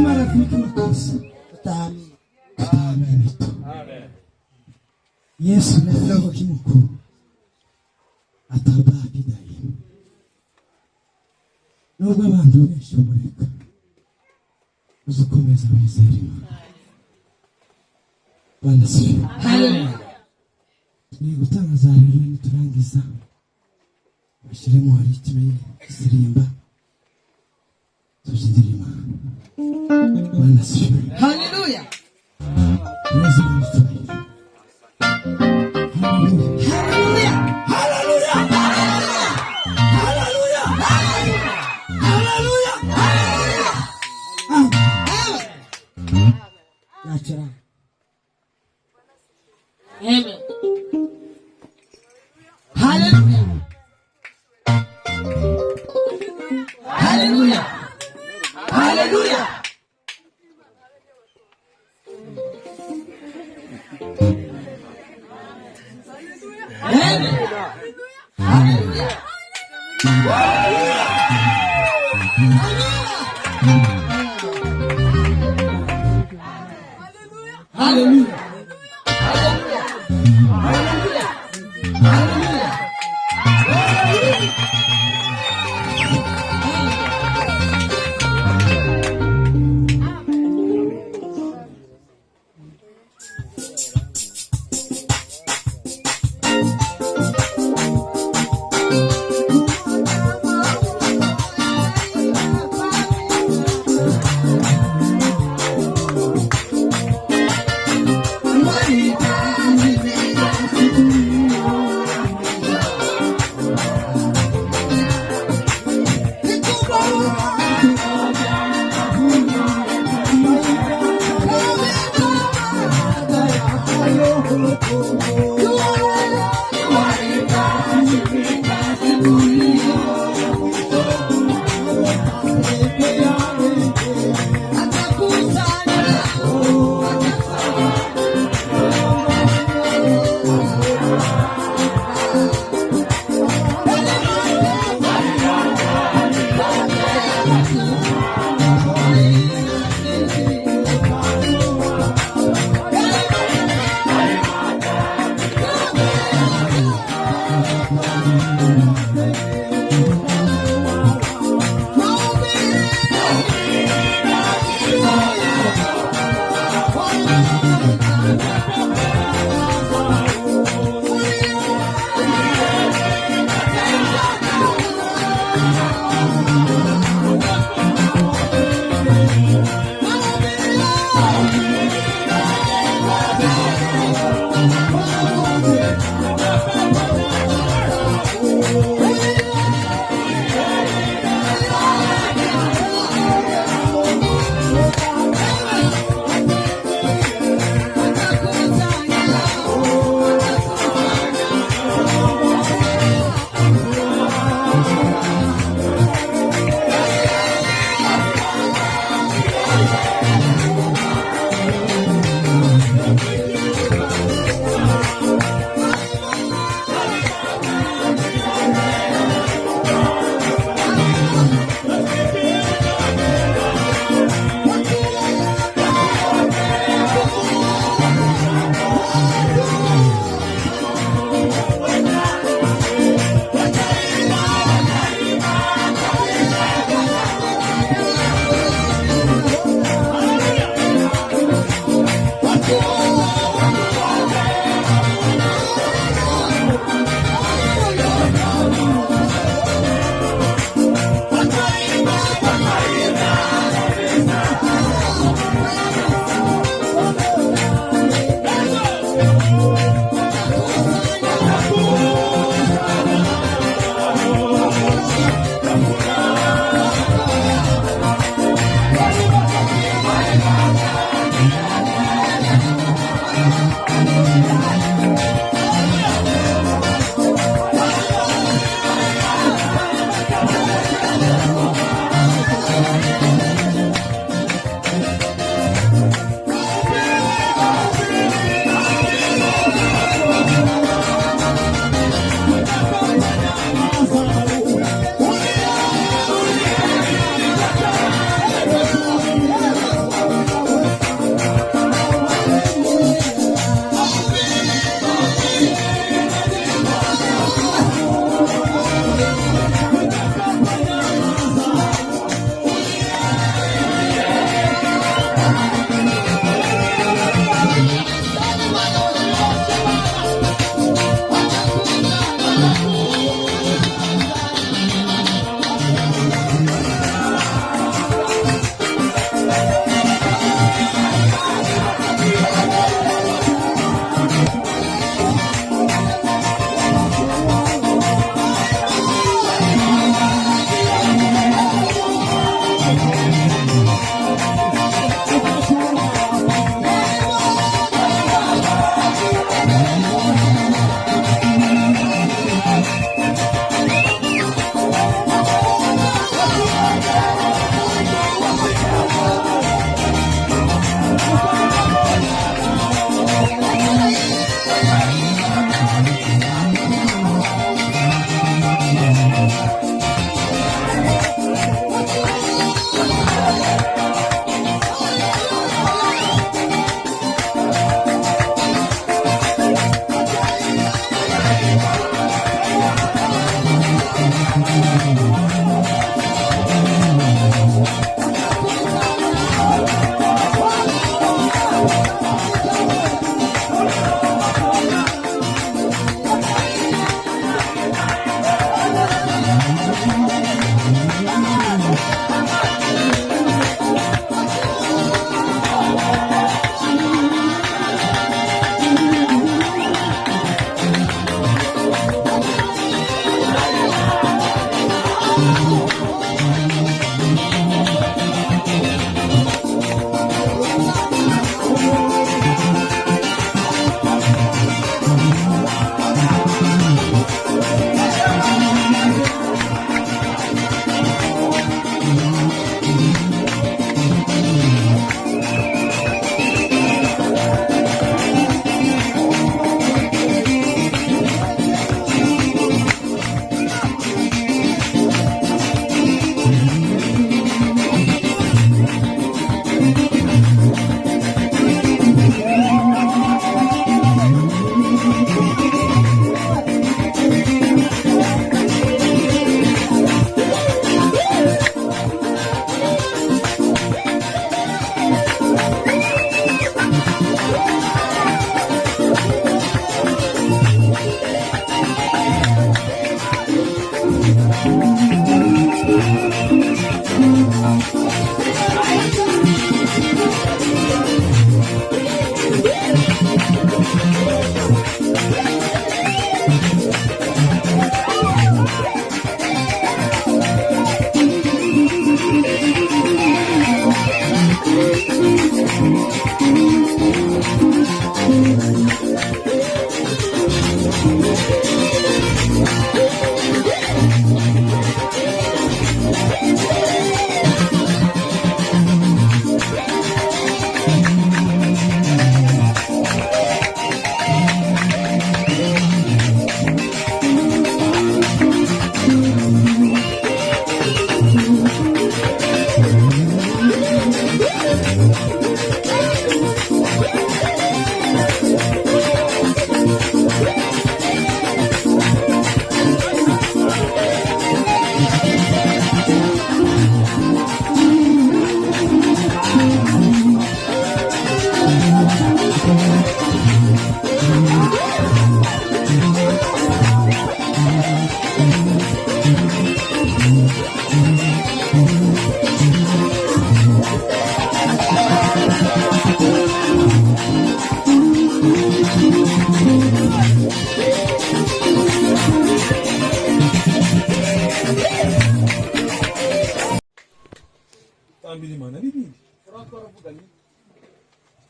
marafiki wa Kristo tutaamini tu. Yesu ni Roho mkuu atabaki daima. Nubwo abantu benshi mureka uzukomeza wizera Imana. Bwana sifiwe. Haleluya. Ni gutangaza rero niturangiza bashiremo hari kimwe isirimba tujindira Imana. Bwana sifiwe. Haleluya. Amen. Hallelujah. Hallelujah. Hallelujah. Amen. Hallelujah. Hallelujah.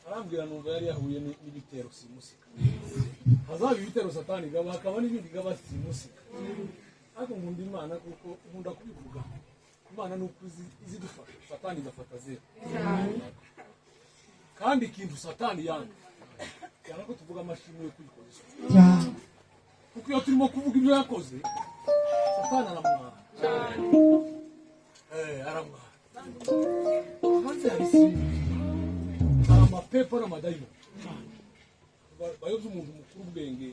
arambwira numva yari yahuye n'ibitero simusika hazaba ibitero satani gaba hakaba n'ibindi gaba simusika ariko nkunda Imana kuko nkunda kubivuga Imana nuko izidufasha satani gafata zero kandi ikintu satani yanga ko tuvuga amashimwe yo kwikoza kuko iyo turimo kuvuga ibyo yakoze satani aramwara aramwara hanze hari amapepo n'amadayimo bayobya umuntu mukuru ubwenge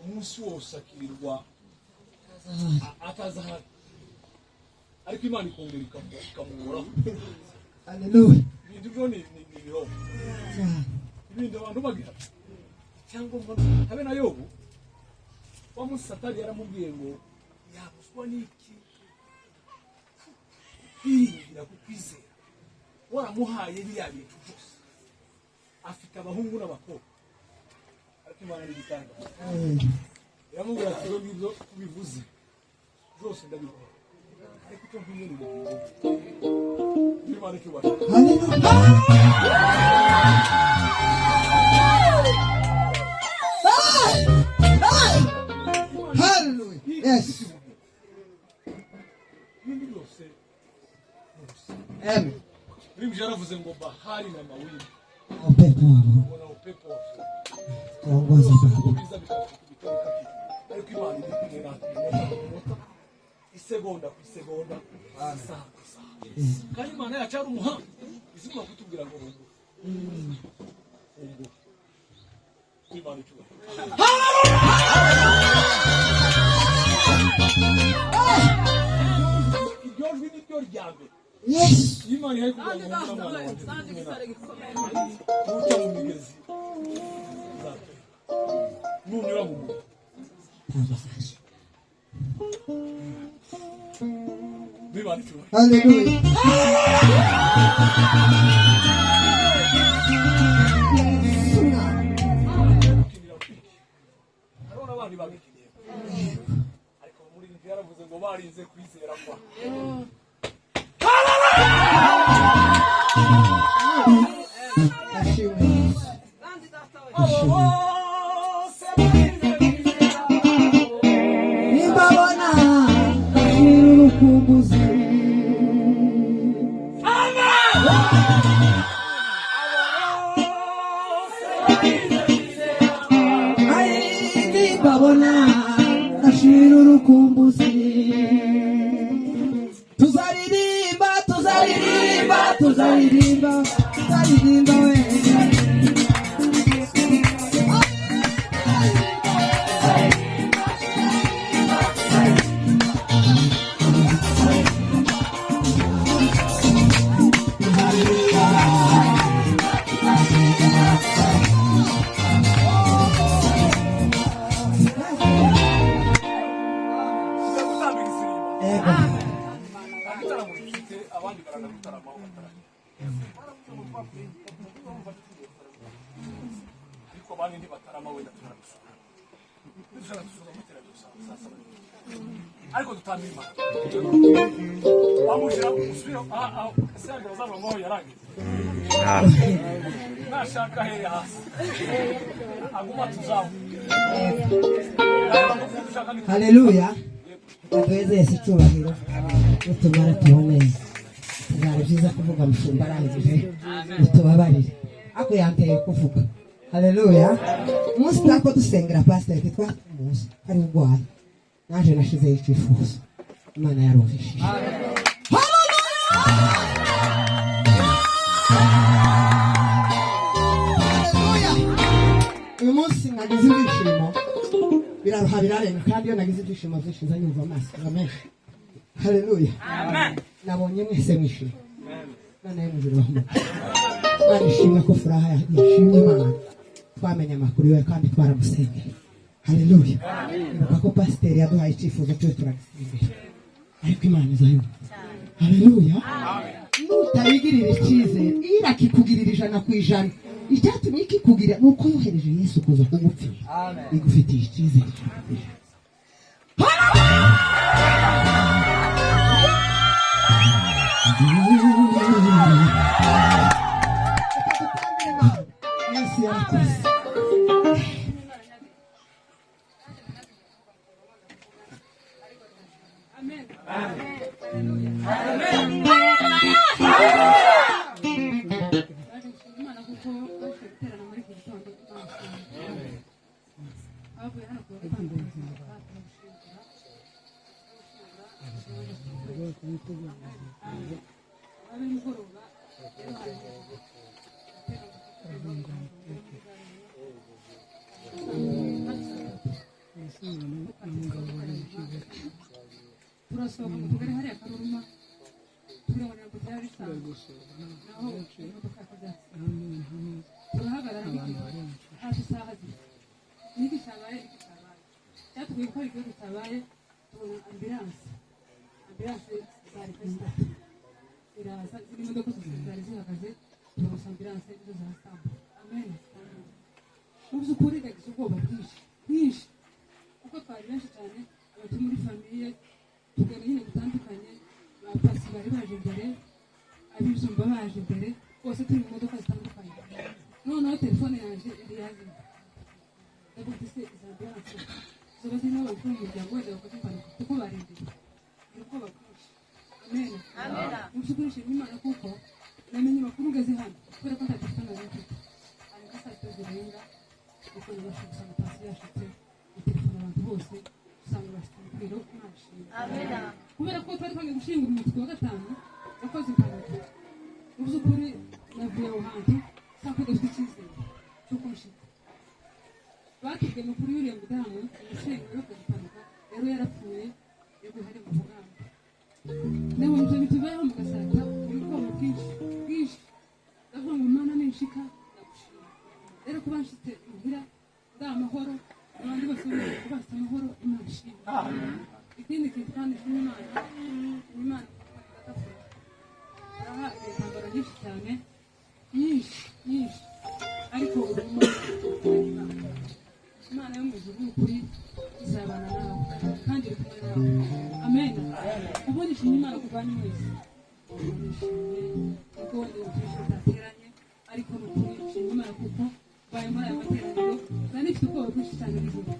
umunsi wose akirirwa atazahari ariko Imana ikongera ikamuhoraho. Haleluya. Ibintu byo ni ibiroho ibindi abantu bagira cyangwa habe na Yobu wa munsi satani yaramubwiye ngo yabuzwa n'iki kwiringira kukwizera waramuhaye biriya bintu byose afite abahungu n'abakobwa ariko Imana n'igitanga yaramubwira ati ibyo ngibyo kubivuze byose ndabikora ariko icyo nkwiye ni Imana icyubahiro. Hallelujah. Yes. Amen. Rimwe yaravuze ngo bahari na mawimbi. Upepo wako. Bona upepo wako. Tuongoze Baba. Ariko Imana igikwira isegonda ku isegonda saha ku saha. Kandi Imana yacyari umuhanga izima kutubwira ngo rungu. Imana icyubahiro. Iryojwi ni ryo rya mbere. Yes. Imana yayi kugira ngo umwana wanjye uca mu migezi nunyura mu mugezi Imana icyubahiro. Hallelujah. Arona abandi babikiriye ariko muri njye yaravuze ngo barinze kwizera kwa Nibabona urukumbuzi. Nibabona ashira urukumbuzi. Tuzaririmba, tuzaririmba, tuzaririmba, tuzaririmba we. ariko tutamima bamushira usubira sanga bazava ngo yarangiye nashaka here hasi aguma tuzamu. Haleluya. Tuweze Yesu cyubahiro utumara tubone byari byiza kuvuga mushumba arangije utubabarire ako yanteye kuvuga. Haleluya. Umunsi tako dusengera pastor kitwa umunsi ari ubwana naje nashize icyifuzo Imana yarumvishije. Haleluya. Uyu munsi nagize ibyishimo biraruha birarenga kandi iyo nagize ibyishimo byinshi nzanyumva amaso menshi. Haleluya. Amen. Nabonye mwese mwishimye. None mujuru bamuka. Barishimye ko furaha yashimye Imana. Twamenye amakuru yawe kandi twaramusengeye. Haleluya. Ibuka ko pasiteri yaduhaye icyifuzo cyo turagisengera ariko Imana izayumva. Haleluya. Nutayigirira icyizere irakikugirira 100%. Icyatumye ikikugirira nuko yohereje Yesu kuza kugupfira. Igufitiye icyizere. murakoze turasohoka ngo tugere hariya Karuruma turabona ngo byari bisanzwe naho imodoka yakajyatse turahagarara hafi isaha zibiri niki cyabaye cyatubwiye ko igihugu cyabaye tubona ambilanse zari zitatu iraza ziri imodoka zose zari zihagaze tubona ambilanse izo zirasamba amen mu by'ukuri ndagize ubwoba bwinshi kuko twari benshi cyane abatu muri famiye tugana nyine gutandukanye abapasi bari baje imbere abijumba baje imbere bose turi mu modoka zitandukanye noneho telefone yanjye iri yazimye ndavuga ese izo ambilanse zoba zirimo abantu mu muryango wenda bakoze impanuka kuko barembeye ni ubwoba bwinshi amen mu by'ukuri nshimira Imana kuko namenye amakuru ngeze hano kubera ko nta telefone nari mfite hanyuma saa sita zirenga kuko nabasha gusanga pasi yashitse telefone abantu bose usanga bafite umuriro nashimye kubera ko twari twangiye gushingura umunsi wa gatanu yakoze impanuka mu by'ukuri navuye aho hantu saa ko dufite icyizere cy'uko nshika batubwiye amakuru y'uriya mudamu umushinga yakoze impanuka rero yarapfuye yaguye hari mu bugamba naho ibyo bitubayeho mu Gatsata ubwoba bwinshi ndavuga ngo Imana ninshika ndagushima rero kuba nshitse imuhira nda amahoro abandi bose bafite amahoro Imana ishimwe ikindi kintu kandi Imana aha intambara nyinshi cyane nyinshi ariko Imana yo mu ijuru n'ukuri izabana nawe kandi iri kumwe nawe amen ubona ishimye Imana kubwanyu mwese nishimye kuko wenda ubukristo butateranye ariko n'ukuri nshimye Imana kuko baye muri aya materaniro nari nifite ubwoba bwinshi cyane bw'igihugu